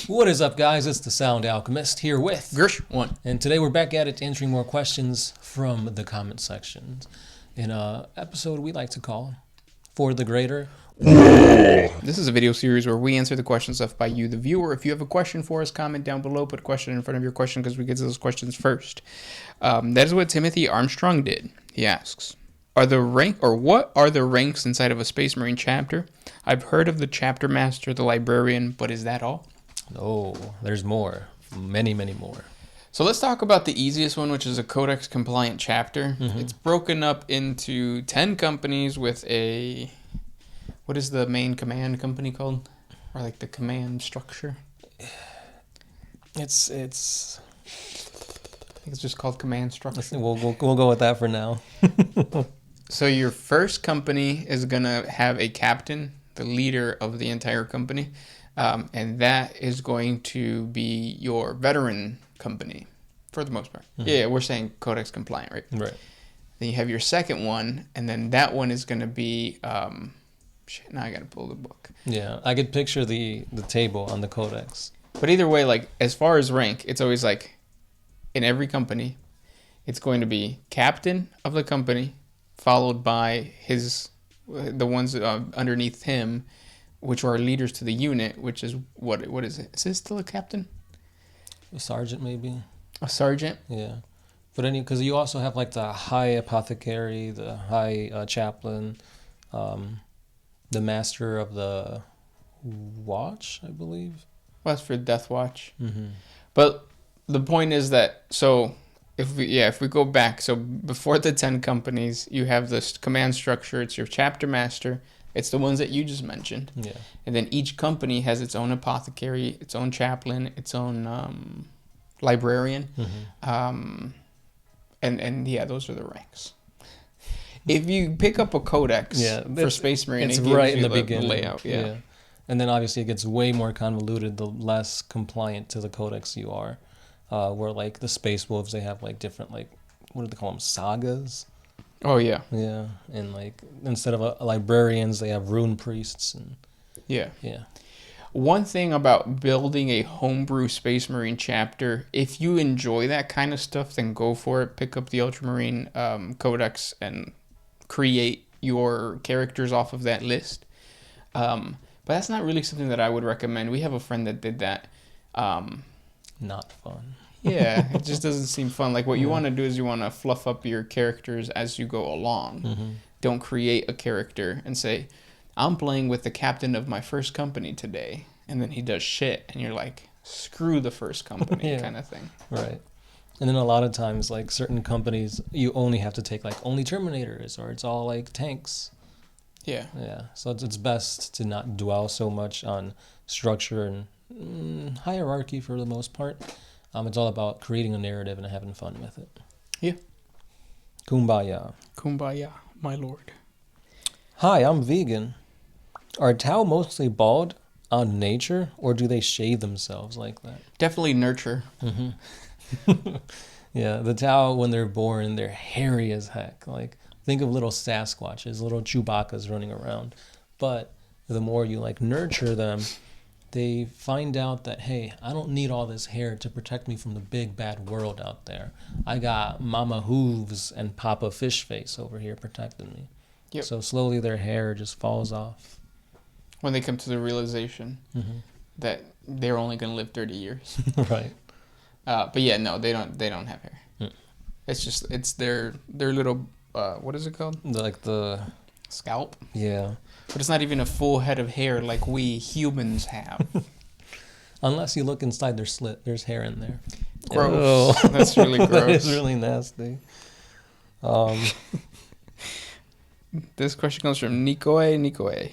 What is up, guys? It's the Sound Alchemist here with Gersh1. And today we're back at it answering more questions from the comment sections in an episode we like to call For the Greater. This is a video series where we answer the questions left by you, the viewer. If you have a question for us, comment down below. Put a question in front of your question because we get to those questions first. That is what Timothy Armstrong did. He asks, what are the ranks inside of a Space Marine chapter? I've heard of the chapter master, the librarian, but is that all? Oh, there's more. Many, many more. So let's talk about the easiest one, which is a Codex compliant chapter. Mm-hmm. It's broken up into 10 companies with a... What is the main command company called? Or like the command structure? It's... I think it's just called command structure. We'll go with that for now. So your first company is going to have a captain, the leader of the entire company. And that is going to be your veteran company, for the most part. Mm-hmm. Yeah, we're saying Codex compliant, right? Right. Then you have your second one, and then that one is going to be... now I got to pull the book. Yeah, I could picture the table on the Codex. But either way, like, as far as rank, it's always like, in every company, it's going to be captain of the company, followed by the ones underneath him, which are leaders to the unit, which is, what is it? Is this still a captain? A sergeant, maybe. A sergeant? Yeah. But because you also have, like, the high apothecary, the high chaplain, the master of the watch, I believe. Well, that's for Death Watch. Mm-hmm. But the point is that, so if we go back, so before the 10 companies, you have this command structure. It's your chapter master. It's the ones that you just mentioned. Yeah. And then each company has its own apothecary, its own chaplain, its own librarian. Mm-hmm. And yeah, those are the ranks. If you pick up a Codex for Space Marine, it's it gives right in you the beginning. Layout. Yeah. And then obviously it gets way more convoluted the less compliant to the Codex you are. Where like the Space Wolves, they have like different, like, what do they call them? Sagas? Oh, yeah. Yeah. And like instead of librarians, they have rune priests. And yeah. Yeah. One thing about building a homebrew Space Marine chapter, if you enjoy that kind of stuff, then go for it. Pick up the Ultramarine Codex and create your characters off of that list. But that's not really something that I would recommend. We have a friend that did that. Not fun. Yeah, it just doesn't seem fun. Like, what you want to do is you want to fluff up your characters as you go along. Mm-hmm. Don't create a character and say, I'm playing with the captain of my first company today. And then he does shit. And you're like, screw the first company kind of thing. Right. And then a lot of times, like, certain companies, you only have to take, like, only Terminators, or it's all, like, tanks. Yeah. Yeah. So it's best to not dwell so much on structure and hierarchy for the most part. It's all about creating a narrative and having fun with it. Yeah. Kumbaya. Kumbaya, my lord. Hi, I'm vegan. Are Tau mostly bald on nature, or do they shave themselves like that? Definitely nurture. Mm-hmm. Yeah, the Tau, when they're born, they're hairy as heck. Like, think of little Sasquatches, little Chewbacca's running around. But the more you, like, nurture them, they find out that, hey, I don't need all this hair to protect me from the big bad world out there. I got Mama Hooves and Papa Fishface over here protecting me. Yep. So slowly their hair just falls off. When they come to the realization that they're only going to live 30 years. Right. But yeah, no, they don't have hair. Mm. It's their little, what is it called? Like the... Scalp? Yeah. But it's not even a full head of hair like we humans have. Unless you look inside their slit, there's hair in there. Gross. Oh. That's really gross. It's really nasty. This question comes from Nikoe.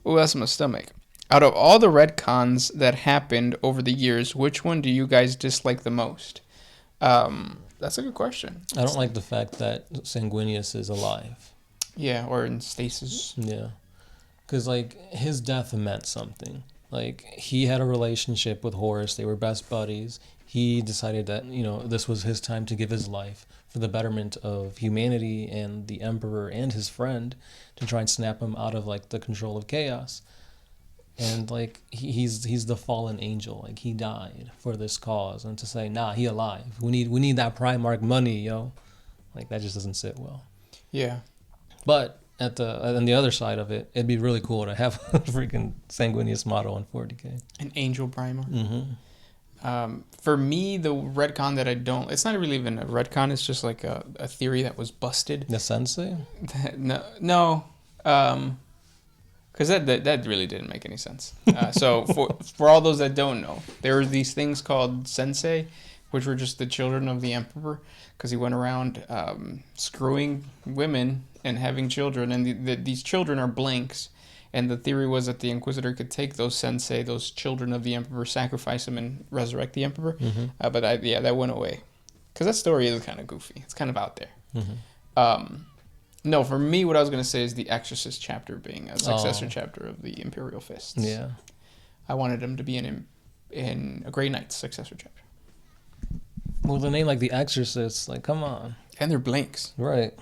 Oh, that's my stomach. Out of all the retcons that happened over the years, which one do you guys dislike the most? That's a good question. I don't like the fact that Sanguinius is alive. Yeah, or in stasis. Yeah. Because, like, his death meant something. Like, he had a relationship with Horus. They were best buddies. He decided that, you know, this was his time to give his life for the betterment of humanity and the Emperor and his friend to try and snap him out of, like, the control of chaos. and like he's the fallen angel. Like he died for this cause, and to say, nah, he alive. We need that Primarch money, yo. Like that just doesn't sit well. Yeah. But on the other side of it, it'd be really cool to have a freaking Sanguinius model on 40K. An angel Primarch. Mm-hmm. For me, the retcon that I don't... It's not really even a retcon. It's just like a theory that was busted. The Sensei? No. Because that really didn't make any sense. So for all those that don't know, there were these things called Sensei, which were just the children of the Emperor, because he went around screwing women and having children, and these children are blanks. And the theory was that the Inquisitor could take those Sensei, those children of the Emperor, sacrifice them, and resurrect the Emperor. Mm-hmm. But that went away. Because that story is kind of goofy. It's kind of out there. Mm-hmm. No, for me, what I was going to say is the Exorcist chapter being a successor chapter of the Imperial Fists. Yeah. I wanted him to be in a Grey Knight's successor chapter. Well, the name like the Exorcist, like come on. And they're blanks. Right.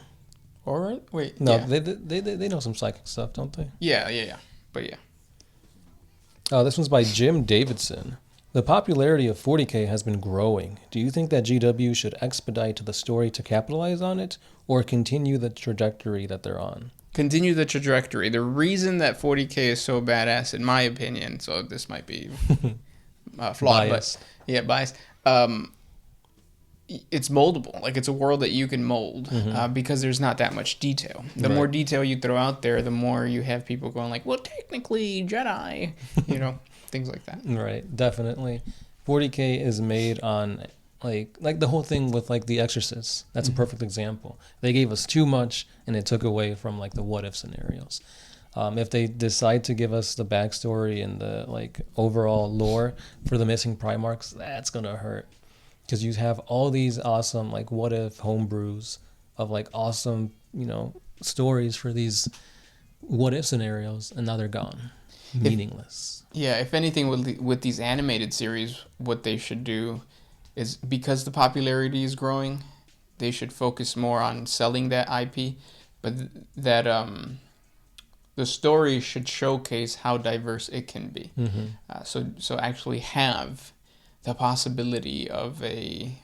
All right. Wait. No, yeah. they know some psychic stuff, don't they? Yeah. But yeah. Oh, this one's by Jim Davidson. The popularity of 40K has been growing. Do you think that GW should expedite the story to capitalize on it, or continue the trajectory that they're on? Continue the trajectory. The reason that 40K is so badass, in my opinion, so this might be flawed, Biased. but yeah, biased. It's moldable. Like it's a world that you can mold because there's not that much detail. The more detail you throw out there, the more you have people going like, well, technically Jedi, things like that. Right, definitely. 40K is made on like the whole thing with like the Exorcist. That's a perfect example. They gave us too much and it took away from like the what if scenarios. If they decide to give us the backstory and the like overall lore for the missing Primarchs, that's gonna hurt. Because you have all these awesome, like, what if homebrews of, like, awesome, stories for these what if scenarios, and now they're gone. Meaningless. If anything, with these animated series, what they should do is, because the popularity is growing, they should focus more on selling that IP, but that the story should showcase how diverse it can be. So actually have the possibility of I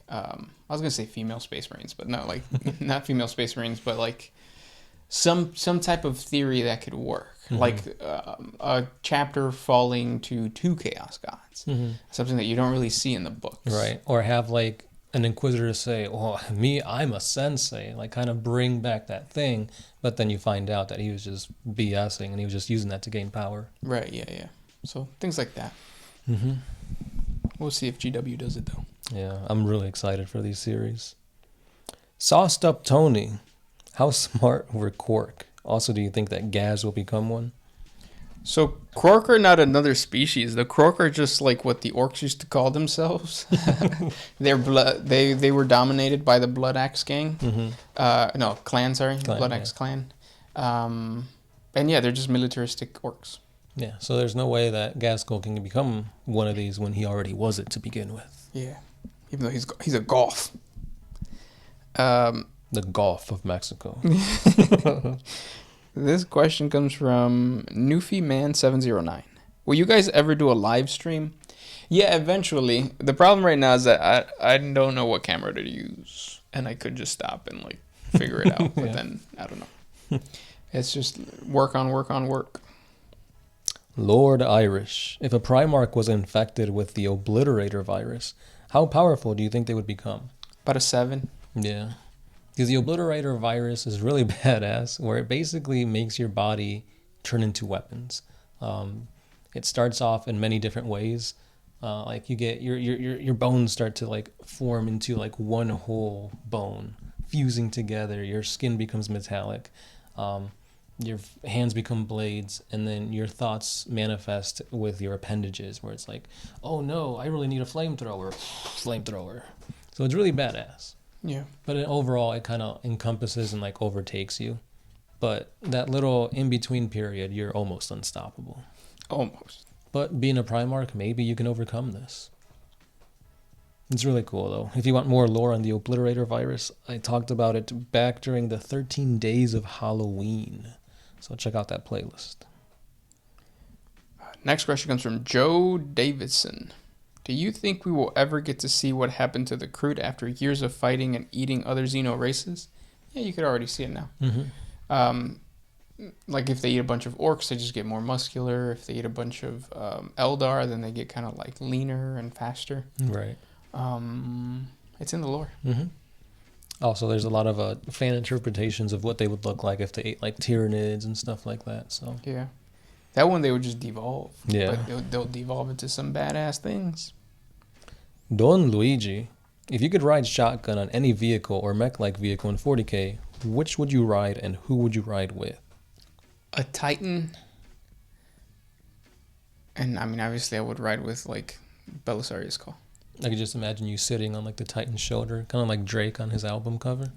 was gonna say female Space Marines, but no, like not female Space Marines, but like some type of theory that could work, like a chapter falling to 2 Chaos Gods, something that you don't really see in the books, right? Or have like an Inquisitor say, "Oh, I'm a Sensei," like kind of bring back that thing, but then you find out that he was just BSing and he was just using that to gain power. Right? Yeah. So things like that. We'll see if GW does it, though. Yeah, I'm really excited for these series. Sauced Up Tony. How smart were Quark? Also, do you think that Gaz will become one? So, Quark are not another species. The Quark are just like what the orcs used to call themselves. They were dominated by the Blood Axe gang. Clan, sorry. Blood Axe clan. And yeah, they're just militaristic orcs. Yeah, so there's no way that Gaskell can become one of these when he already was it to begin with. Yeah, even though he's a Goth. The Gulf of Mexico. This question comes from NewfieMan709. Will you guys ever do a live stream? Yeah, eventually. The problem right now is that I don't know what camera to use, and I could just stop and like figure it out, but then I don't know. It's just work on work. Lord Irish. If a Primarch was infected with the Obliterator virus, how powerful do you think they would become? About a 7. Yeah. Because the Obliterator virus is really badass, where it basically makes your body turn into weapons. It starts off in many different ways. Like you get your bones start to like form into like one whole bone, fusing together. Your skin becomes metallic. Your hands become blades, and then your thoughts manifest with your appendages, where it's like, oh no, I really need a flamethrower. So it's really badass. Yeah. But overall, it kind of encompasses and like overtakes you. But that little in-between period, you're almost unstoppable. Almost. But being a Primarch, maybe you can overcome this. It's really cool, though. If you want more lore on the Obliterator virus, I talked about it back during the 13 days of Halloween. So check out that playlist. Next question comes from Joe Davidson. Do you think we will ever get to see what happened to the Kroot after years of fighting and eating other Xeno races? Yeah, you could already see it now. Like if they eat a bunch of orcs, they just get more muscular. If they eat a bunch of Eldar, then they get kind of like leaner and faster. Right. It's in the lore. Also, there's a lot of fan interpretations of what they would look like if they ate like Tyranids and stuff like that. So yeah, that one they would just devolve. Yeah, but they'll devolve into some badass things. Don Luigi, if you could ride shotgun on any vehicle or mech-like vehicle in 40K, which would you ride and who would you ride with? A Titan. And I mean, obviously, I would ride with like Belisarius' Call. I could just imagine you sitting on like the Titan's shoulder, kind of like Drake on his album cover.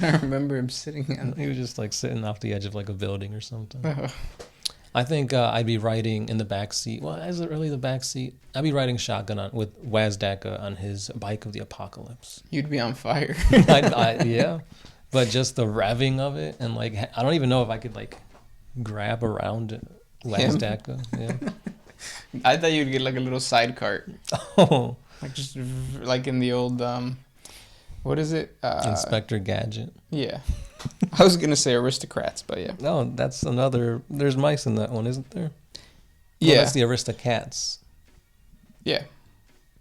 I remember him sitting on. He was just like sitting off the edge of like a building or something. I think I'd be riding in the back seat. Well, is it really the back seat? I'd be riding shotgun with WAAAGH on his bike of the apocalypse. You'd be on fire. Yeah, but just the revving of it, and like I don't even know if I could like grab around WAAAGH. Yeah. I thought you'd get like a little side cart. Oh. Like just like in the old what is it? Inspector Gadget. Yeah. I was gonna say Aristocrats, but yeah. No, that's another. There's mice in that one, isn't there? Yeah. Well, that's the Aristocats. Yeah.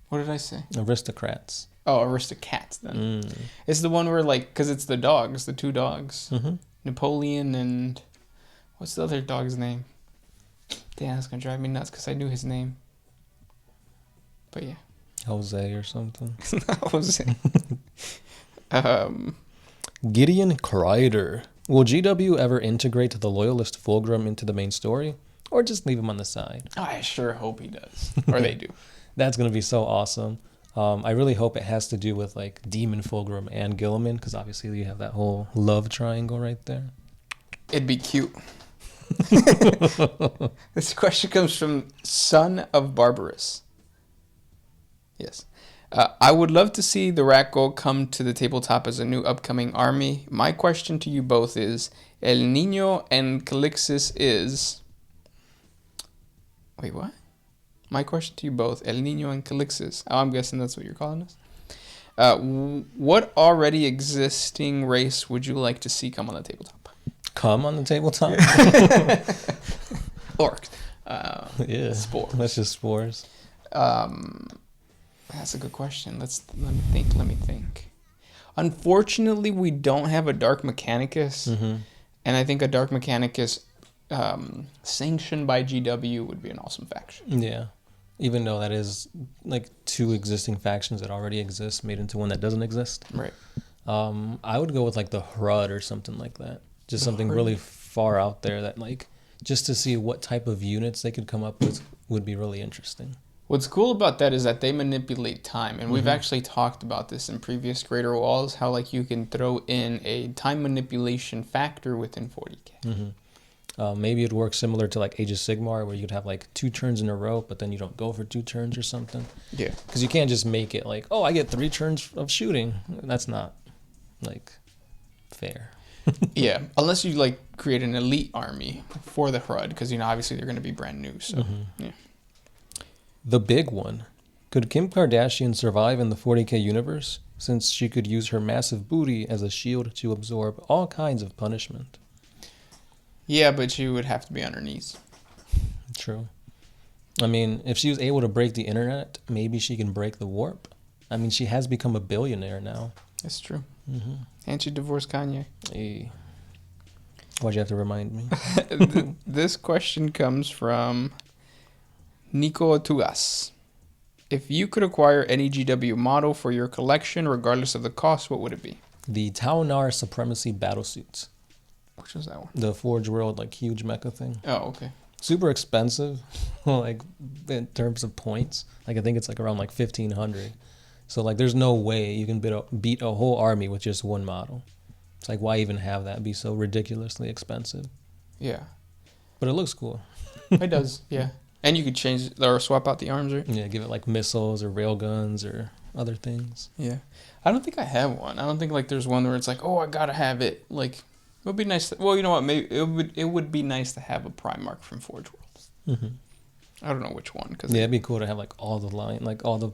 What did I say? Aristocrats. Oh, Aristocats then. It's the one where like, cause it's the dogs, the two dogs, Napoleon and what's the other dog's name? Damn, that's gonna drive me nuts because I knew his name. But yeah. Jose or something. Jose. Gideon Kreider. Will GW ever integrate the Loyalist Fulgrim into the main story? Or just leave him on the side? I sure hope he does. Or they do. That's going to be so awesome. I really hope it has to do with like Demon Fulgrim and Gilliman, because obviously you have that whole love triangle right there. It'd be cute. This question comes from Son of Barbarous. Yes. I would love to see the Rakghoul come to the tabletop as a new upcoming army. My question to you both is, El Niño and Calixis is... Wait, what? My question to you both, El Niño and Calixis. Oh, I'm guessing that's what you're calling us. What already existing race would you like to see come on the tabletop? Come on the tabletop? Orcs. Yeah. Spores. That's just spores. That's a good question. Let me think. Unfortunately, we don't have a Dark Mechanicus. And I think a Dark Mechanicus sanctioned by GW would be an awesome faction. Yeah. Even though that is like two existing factions that already exist made into one that doesn't exist. Right. I would go with like the Hrud or something like that. Just something really far out there that like just to see what type of units they could come up with would be really interesting. What's cool about that is that they manipulate time, and we've actually talked about this in previous Greater Walls, how like you can throw in a time manipulation factor within 40K. Maybe it works similar to like Age of Sigmar, where you could have like 2 turns in a row, but then you don't go for 2 turns or something. Yeah. Because you can't just make it like, oh, I get 3 turns of shooting. That's not like fair. Yeah, unless you like create an elite army for the Hrud, because you know obviously they're going to be brand new. So yeah. The big one. Could Kim Kardashian survive in the 40K universe, since she could use her massive booty as a shield to absorb all kinds of punishment? Yeah, but she would have to be on her knees. True. I mean, if she was able to break the internet, maybe she can break the warp. I mean, she has become a billionaire now. That's true. And she divorced Kanye. Hey. Why'd you have to remind me? This question comes from Nico Tugas. If you could acquire any GW model for your collection, regardless of the cost, what would it be? The Taonard Supremacy battlesuits. Which was that one? The Forge World, like, huge mecha thing. Oh, okay. Super expensive, like, in terms of points. Like, I think it's, like, around, like, 1,500. So, like, there's no way you can beat a whole army with just one model. It's like, why even have that? It'd be so ridiculously expensive. Yeah. But it looks cool. It does, yeah. And you could change or swap out the arms, right? Yeah, give it, like, missiles or railguns or other things. Yeah. I don't think I have one. I don't think, like, there's one where it's like, oh, I gotta have it. Like, would be nice. Well, you know what? Maybe it would be nice to have a Primarch from Forge Worlds. Mm-hmm. I don't know which one. Yeah, it'd be cool to have like all the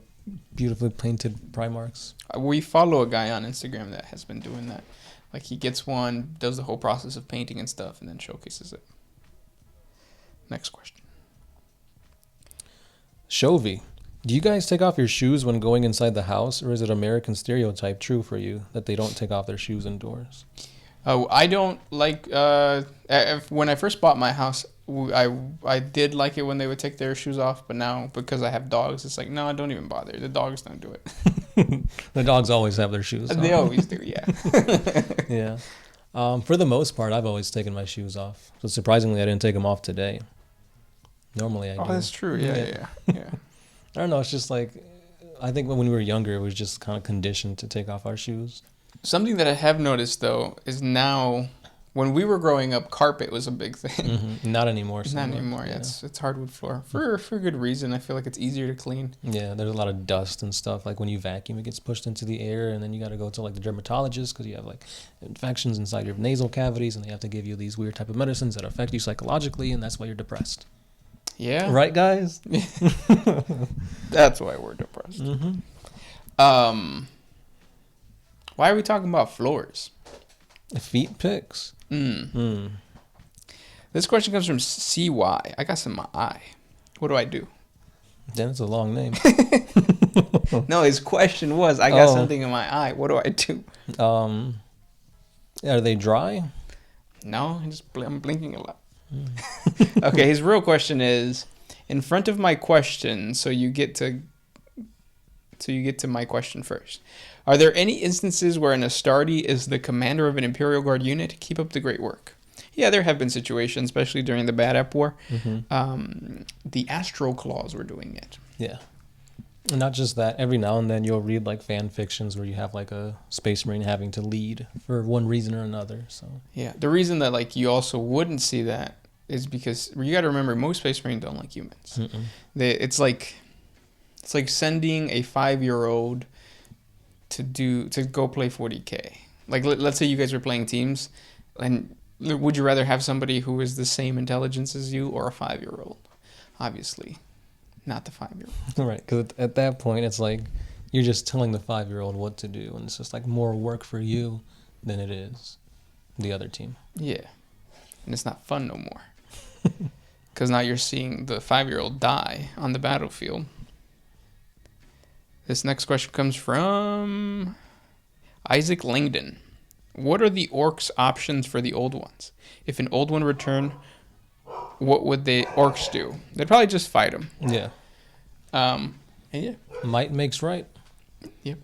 beautifully painted Primarchs. We follow a guy on Instagram that has been doing that. Like he gets one, does the whole process of painting and stuff, and then showcases it. Next question. Shovey, do you guys take off your shoes when going inside the house, or is it American stereotype true for you that they don't take off their shoes indoors? Oh, I don't like. When I first bought my house, I did like it when they would take their shoes off, but now because I have dogs, it's like no, don't even bother. The dogs don't do it. The dogs always have their shoes on. They always do, yeah. Yeah. For the most part, I've always taken my shoes off. So surprisingly, I didn't take them off today. Normally I do. Oh, that's true. Yeah. I don't know. It's just like, I think when we were younger, it was just kind of conditioned to take off our shoes. Something that I have noticed, though, is now, when we were growing up, carpet was a big thing. Mm-hmm. Not anymore. Not anymore. Yeah. It's hardwood floor. For good reason. I feel like it's easier to clean. Yeah, there's a lot of dust and stuff. Like when you vacuum, it gets pushed into the air, and then you got to go to like the dermatologist because you have like infections inside your nasal cavities, and they have to give you these weird type of medicines that affect you psychologically, and that's why you're depressed. Yeah. Right, guys? That's why we're depressed. Mm-hmm. Why are we talking about floors? Feet pics? This question comes from CY. I got some in my eye. What do I do? Then it's a long name. No, his question was, I got something in my eye. What do I do? Are they dry? No, I'm blinking a lot. Okay, his real question is, in front of my question, so you get to my question first. Are there any instances where an Astartes is the commander of an Imperial Guard unit? Keep up the great work. Yeah, there have been situations, especially during the Bad Ep War. Mm-hmm. The Astro Claws were doing it. Yeah. And not just that, every now and then you'll read like fan fictions where you have like a Space Marine having to lead for one reason or another. So yeah, the reason that like you also wouldn't see that is because you got to remember most Space Marines don't like humans. It's like sending a 5-year-old to go play 40K. Like let's say you guys were playing teams, and would you rather have somebody who is the same intelligence as you or a 5-year-old? Obviously, not the 5-year-old. Right, because at that point it's like you're just telling the 5-year-old what to do, and it's just like more work for you than it is the other team. Yeah, and it's not fun no more. Because now you're seeing the 5-year-old die on the battlefield. This next question comes from Isaac Langdon. What are the orcs' options for the old ones? If an old one returned, what would the orcs do? They'd probably just fight him. Yeah. And yeah. Might makes right. Yep.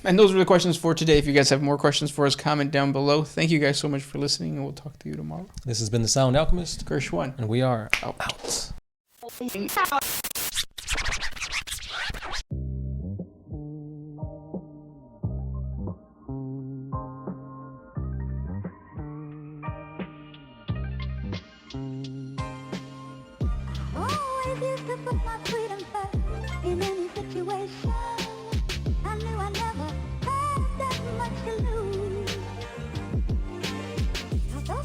And those were the questions for today. If you guys have more questions for us, comment down below. Thank you guys so much for listening, and we'll talk to you tomorrow. This has been the Sound Alchemist. Gershwin. And we are out. Always used to put my freedom first in any situation.